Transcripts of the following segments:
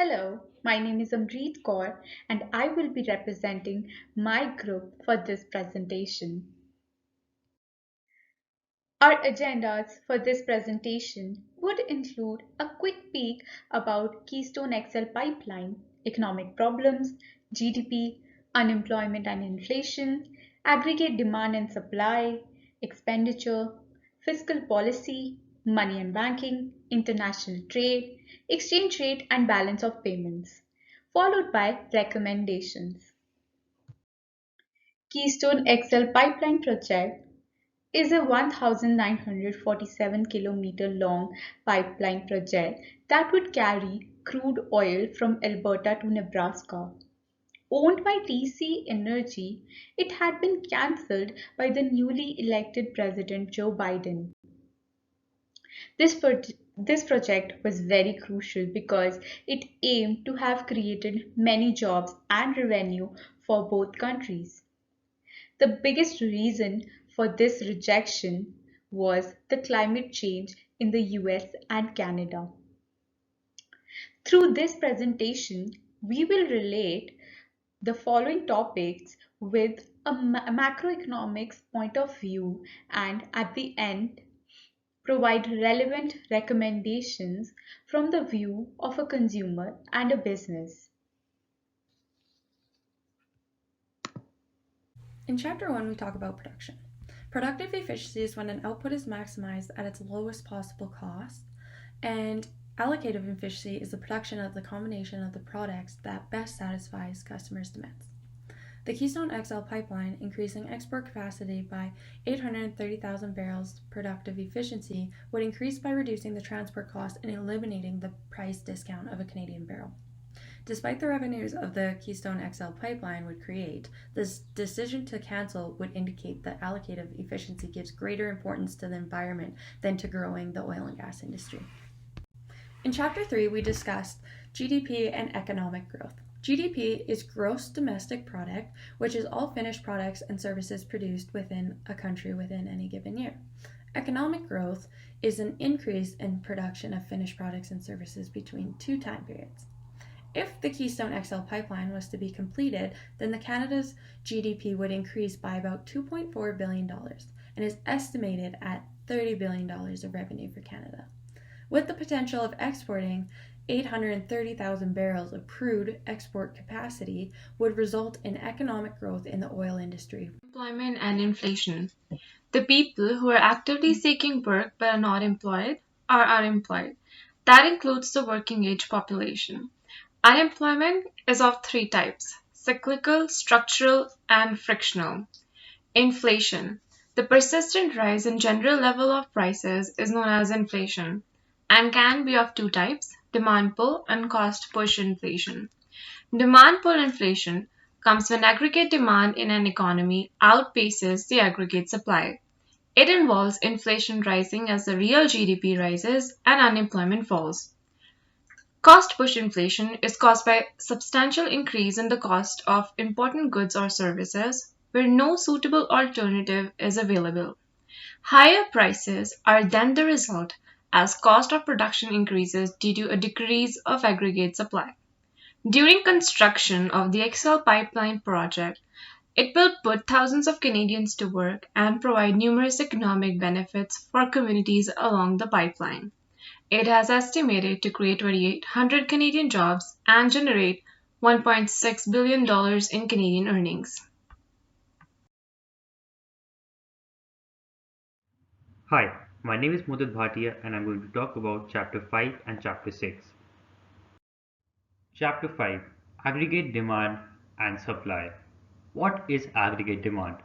Hello, my name is Amrit Kaur and I will be representing my group for this presentation. Our agendas for this presentation would include a quick peek about Keystone XL Pipeline, economic problems, GDP, unemployment and inflation, aggregate demand and supply, expenditure, fiscal policy, money and banking, international trade, exchange rate and balance of payments, followed by recommendations. Keystone XL Pipeline Project is a 1,947 kilometer long pipeline project that would carry crude oil from Alberta to Nebraska. Owned by TC Energy, it had been cancelled by the newly elected President Joe Biden. This project was very crucial because it aimed to have created many jobs and revenue for both countries. The biggest reason for this rejection was the climate change in the US and Canada. Through this presentation, we will relate the following topics with a macroeconomics point of view and at the end provide relevant recommendations from the view of a consumer and a business. In Chapter 1, we talk about production. Productive efficiency is when an output is maximized at its lowest possible cost, and allocative efficiency is the production of the combination of the products that best satisfies customers' demands. The Keystone XL Pipeline, increasing export capacity by 830,000 barrels productive efficiency, would increase by reducing the transport cost and eliminating the price discount of a Canadian barrel. Despite the revenues of the Keystone XL pipeline would create, this decision to cancel would indicate that allocative efficiency gives greater importance to the environment than to growing the oil and gas industry. In Chapter 3, we discussed GDP and economic growth. GDP is gross domestic product, which is all finished products and services produced within a country within any given year. Economic growth is an increase in production of finished products and services between two time periods. If the Keystone XL pipeline was to be completed, then Canada's GDP would increase by about $2.4 billion and is estimated at $30 billion of revenue for Canada. With the potential of exporting 830,000 barrels of crude export capacity would result in economic growth in the oil industry. Employment and inflation. The people who are actively seeking work but are not employed are unemployed. That includes the working age population. Unemployment is of three types: cyclical, structural, and frictional. Inflation. The persistent rise in general level of prices is known as inflation and can be of two types: demand pull and cost push inflation. Demand pull inflation comes when aggregate demand in an economy outpaces the aggregate supply. It involves inflation rising as the real GDP rises and unemployment falls. Cost push inflation is caused by substantial increase in the cost of important goods or services where no suitable alternative is available. Higher prices are then the result as cost of production increases due to a decrease of aggregate supply. During construction of the XL pipeline project, it will put thousands of Canadians to work and provide numerous economic benefits for communities along the pipeline. It has estimated to create 2,800 Canadian jobs and generate $1.6 billion in Canadian earnings. Hi, my name is Mudit Bhatia and I'm going to talk about Chapter 5 and Chapter 6. Chapter 5: Aggregate Demand and Supply. What is aggregate demand?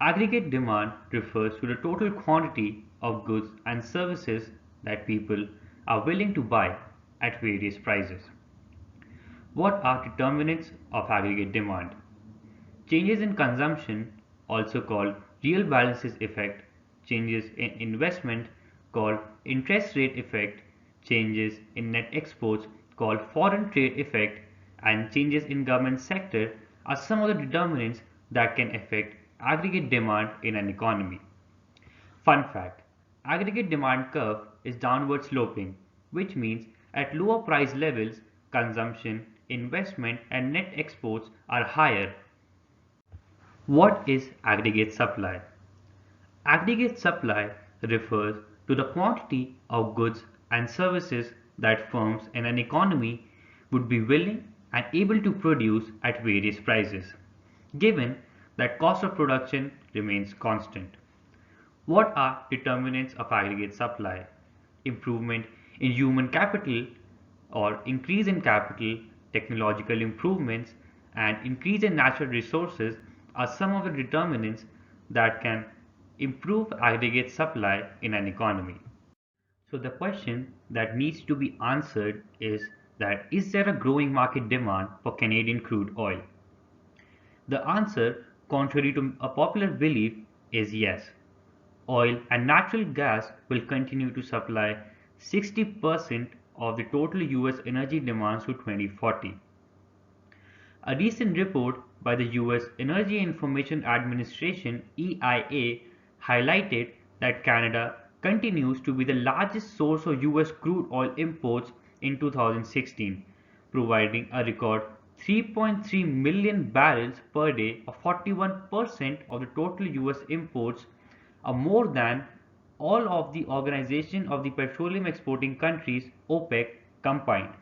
Aggregate demand refers to the total quantity of goods and services that people are willing to buy at various prices. What are determinants of aggregate demand? Changes in consumption, also called real balances effect, changes in investment called interest rate effect, changes in net exports called foreign trade effect, and changes in government sector are some of the determinants that can affect aggregate demand in an economy. Fun fact: aggregate demand curve is downward sloping, which means at lower price levels consumption, investment, and net exports are higher. What is aggregate supply? Aggregate supply refers to the quantity of goods and services that firms in an economy would be willing and able to produce at various prices, given that cost of production remains constant. What are determinants of aggregate supply? Improvement in human capital or increase in capital, technological improvements, and increase in natural resources are some of the determinants that can improve aggregate supply in an economy. So the question that needs to be answered is there a growing market demand for Canadian crude oil? The answer, contrary to a popular belief, is yes. Oil and natural gas will continue to supply 60% of the total US energy demands to 2040. A recent report by the US Energy Information Administration (EIA) highlighted that Canada continues to be the largest source of US crude oil imports in 2016, providing a record 3.3 million barrels per day or 41% of the total US imports, a more than all of the Organization of the Petroleum Exporting Countries (OPEC) combined.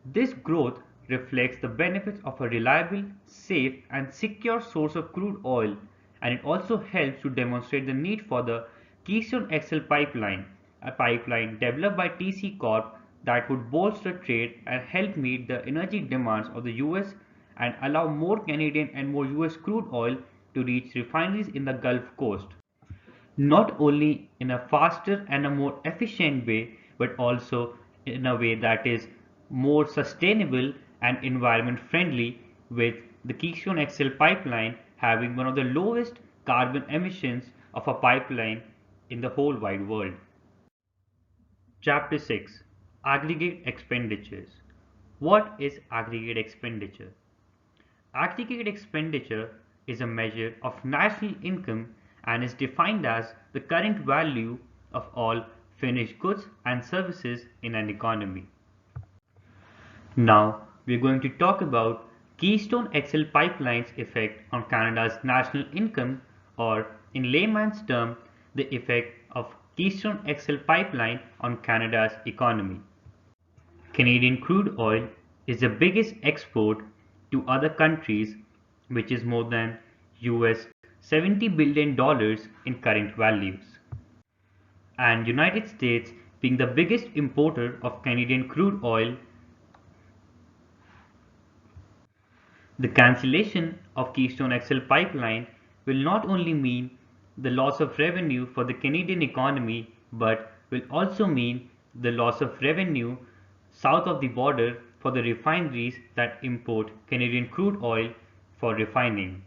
This growth reflects the benefits of a reliable, safe, and secure source of crude oil, and it also helps to demonstrate the need for the Keystone XL Pipeline, a pipeline developed by TC Corp that would bolster trade and help meet the energy demands of the US and allow more Canadian and more US crude oil to reach refineries in the Gulf Coast, not only in a faster and a more efficient way, but also in a way that is more sustainable and environment friendly, with the Keystone XL pipeline having one of the lowest carbon emissions of a pipeline in the whole wide world. Chapter 6: Aggregate Expenditures. What is aggregate expenditure? Aggregate expenditure is a measure of national income and is defined as the current value of all finished goods and services in an economy. Now we are going to talk about Keystone XL Pipeline's effect on Canada's national income, or in layman's term, the effect of Keystone XL Pipeline on Canada's economy. Canadian crude oil is the biggest export to other countries, which is more than US $70 billion in current values. And United States being the biggest importer of Canadian crude oil, the cancellation of Keystone XL pipeline will not only mean the loss of revenue for the Canadian economy, but will also mean the loss of revenue south of the border for the refineries that import Canadian crude oil for refining.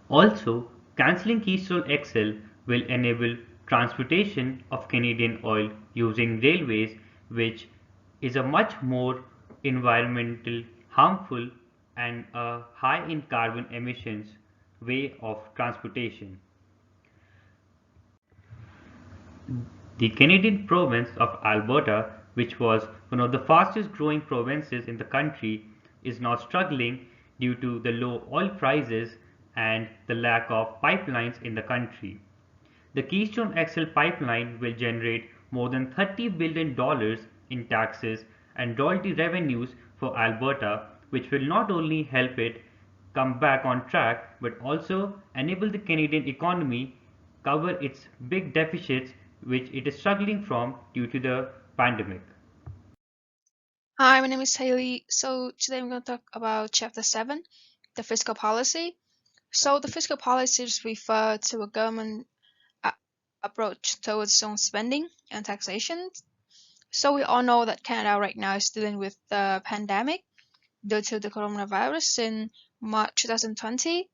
Also, cancelling Keystone XL will enable transportation of Canadian oil using railways, which is a much more environmental harmful and a high in carbon emissions way of transportation. The Canadian province of Alberta, which was one of the fastest growing provinces in the country, is now struggling due to the low oil prices and the lack of pipelines in the country. The Keystone XL pipeline will generate more than $30 billion in taxes and royalty revenues for Alberta, which will not only help it come back on track but also enable the Canadian economy cover its big deficits which it is struggling from due to the pandemic. Hi, my name is Haley. So today I'm going to talk about Chapter 7, the fiscal policy. So the fiscal policies refer to a government a- approach towards its own spending and taxation. So we all know that Canada right now is dealing with the pandemic due to the coronavirus in March 2020.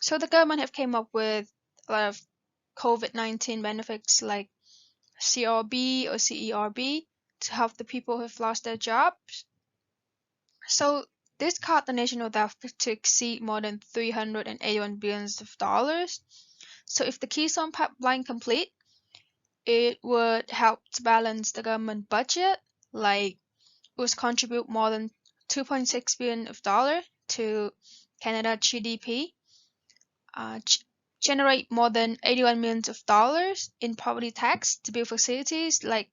So the government have came up with a lot of COVID-19 benefits like CRB or CERB to help the people who've lost their jobs. So this caused the national debt to exceed more than $381 billion. So if the Keystone Pipeline complete, it would help to balance the government budget, like was contribute more than $2.6 billion to Canada GDP, generate more than $81 million in property tax to build facilities like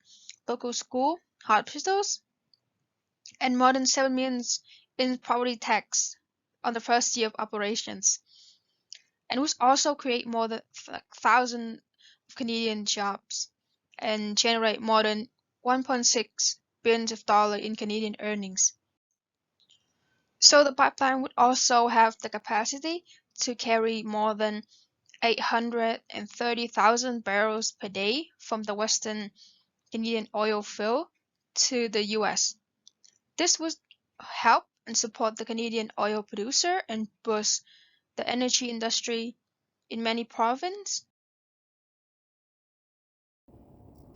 local school, hospitals, and more than $7 million in property tax on the first year of operations. And was also create more than 1,000 Canadian jobs and generate more than $1.6 billion in Canadian earnings. So the pipeline would also have the capacity to carry more than 830,000 barrels per day from the Western Canadian oil field to the US. This would help and support the Canadian oil producer and boost the energy industry in many provinces.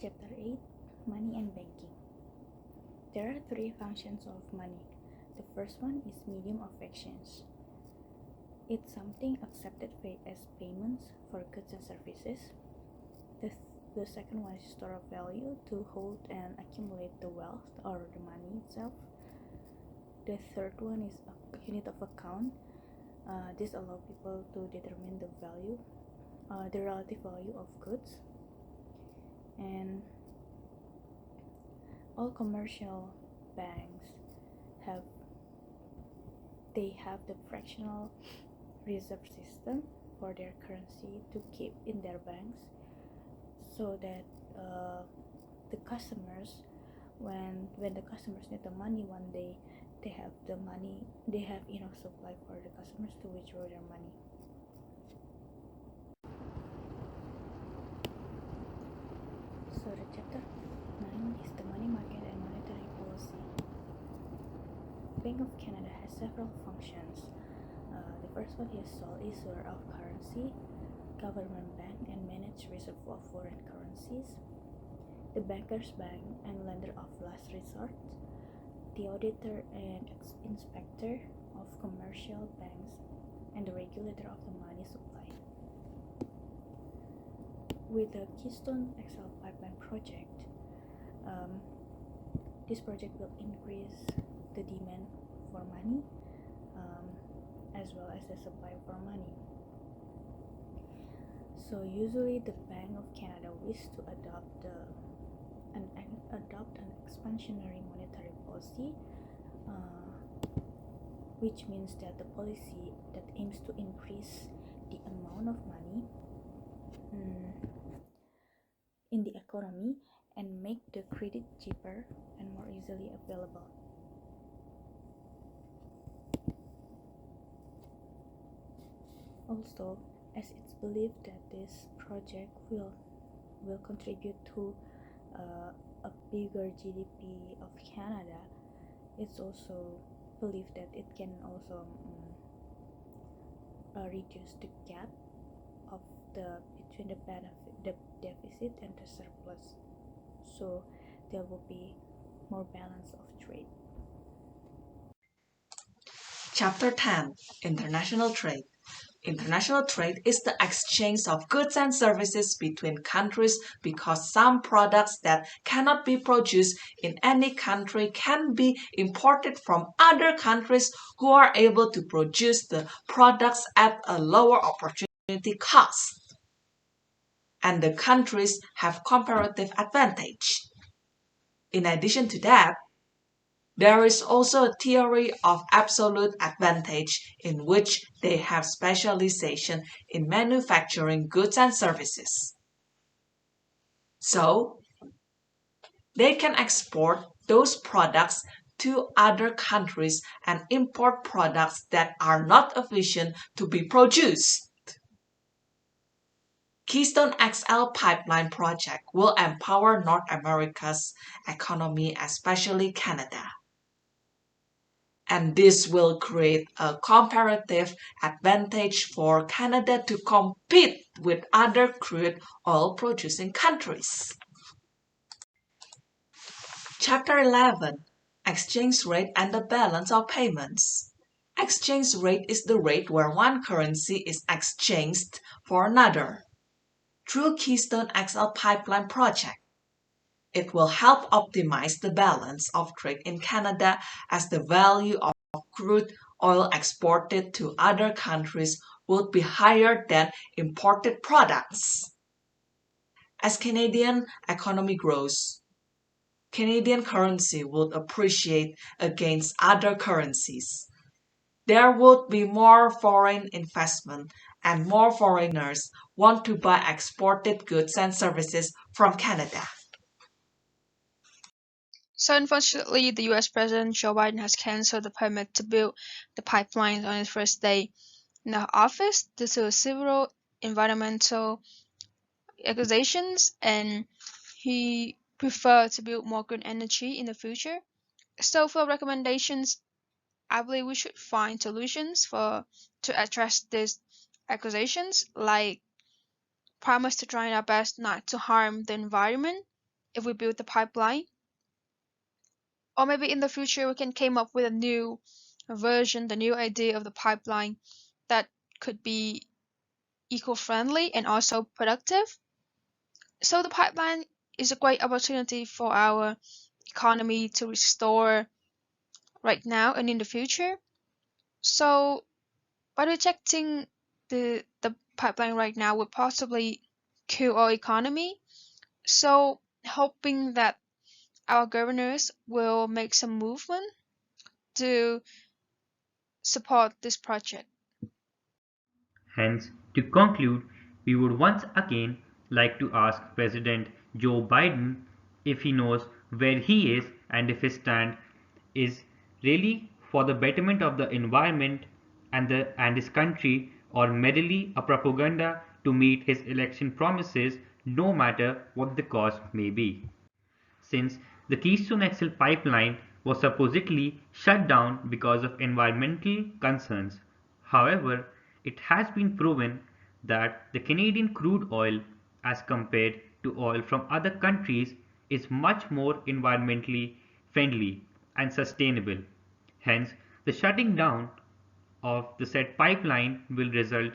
Chapter 8 Money and Banking. There are three functions of money. The first one is medium of exchange. It's something accepted as payments for goods and services. The second one is store of value, to hold and accumulate the wealth or the money itself. The third one is a unit of account. This allows people to determine the value, the relative value of goods. And all commercial banks have the fractional reserve system for their currency to keep in their banks, so that the customers, when the customers need the money one day, they have enough supply for the customers to withdraw their money. So the chapter 9 is the money market and monetary policy. Bank of Canada has several functions. The first one is sole issuer of currency, government bank, and manage reserve of foreign currencies. The banker's bank and lender of last resort. The auditor and inspector of commercial banks, and the regulator of the money supply. With the Keystone XL Pipeline project, this project will increase the demand for money, as well as the supply for money. So usually the Bank of Canada wishes to adopt an expansionary monetary policy, which means that the policy that aims to increase the amount of money in the economy and make the credit cheaper and more easily available. Also, as it's believed that this project will contribute to a bigger GDP of Canada, it's also believed that it can also reduce the gap of between the deficit and the surplus, so there will be more balance of trade. Chapter 10 International Trade. International trade is the exchange of goods and services between countries, because some products that cannot be produced in any country can be imported from other countries who are able to produce the products at a lower opportunity cost. And the countries have comparative advantage. In addition to that, there is also a theory of absolute advantage, in which they have specialization in manufacturing goods and services. So, they can export those products to other countries and import products that are not efficient to be produced. Keystone XL Pipeline project will empower North America's economy, especially Canada. And this will create a comparative advantage for Canada to compete with other crude oil producing countries. Chapter 11 Exchange Rate and the Balance of Payments. Exchange rate is the rate where one currency is exchanged for another. Through Keystone XL Pipeline project, It will help optimize the balance of trade in Canada as the value of crude oil exported to other countries would be higher than imported products. As Canadian economy grows, Canadian currency would appreciate against other currencies. There would be more foreign investment and more foreigners want to buy exported goods and services from Canada. So unfortunately, the US President Joe Biden has cancelled the permit to build the pipelines on his first day in the office due to several environmental accusations, and he preferred to build more green energy in the future. So for recommendations, I believe we should find solutions to address these accusations, like promise to try our best not to harm the environment if we build the pipeline. Or maybe in the future we can come up with a new version, the new idea of the pipeline that could be eco-friendly and also productive. So the pipeline is a great opportunity for our economy to restore right now and in the future. So by rejecting the pipeline right now would possibly kill our economy. So hoping that our governors will make some movement to support this project. Hence, to conclude, we would once again like to ask President Joe Biden if he knows where he is and if his stand is really for the betterment of the environment and his country, or merely a propaganda to meet his election promises, no matter what the cost may be. Since the Keystone XL pipeline was supposedly shut down because of environmental concerns. However, it has been proven that the Canadian crude oil, as compared to oil from other countries, is much more environmentally friendly and sustainable. Hence, the shutting down of the said pipeline will result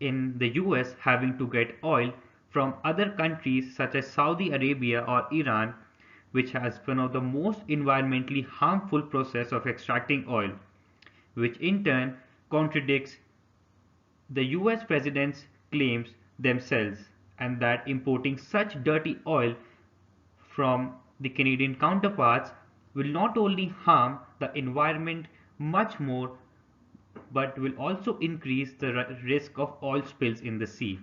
in the US having to get oil from other countries such as Saudi Arabia or Iran, which has one of the most environmentally harmful process of extracting oil, which in turn contradicts the US president's claims themselves, and that importing such dirty oil from the Canadian counterparts will not only harm the environment much more but will also increase the risk of oil spills in the sea.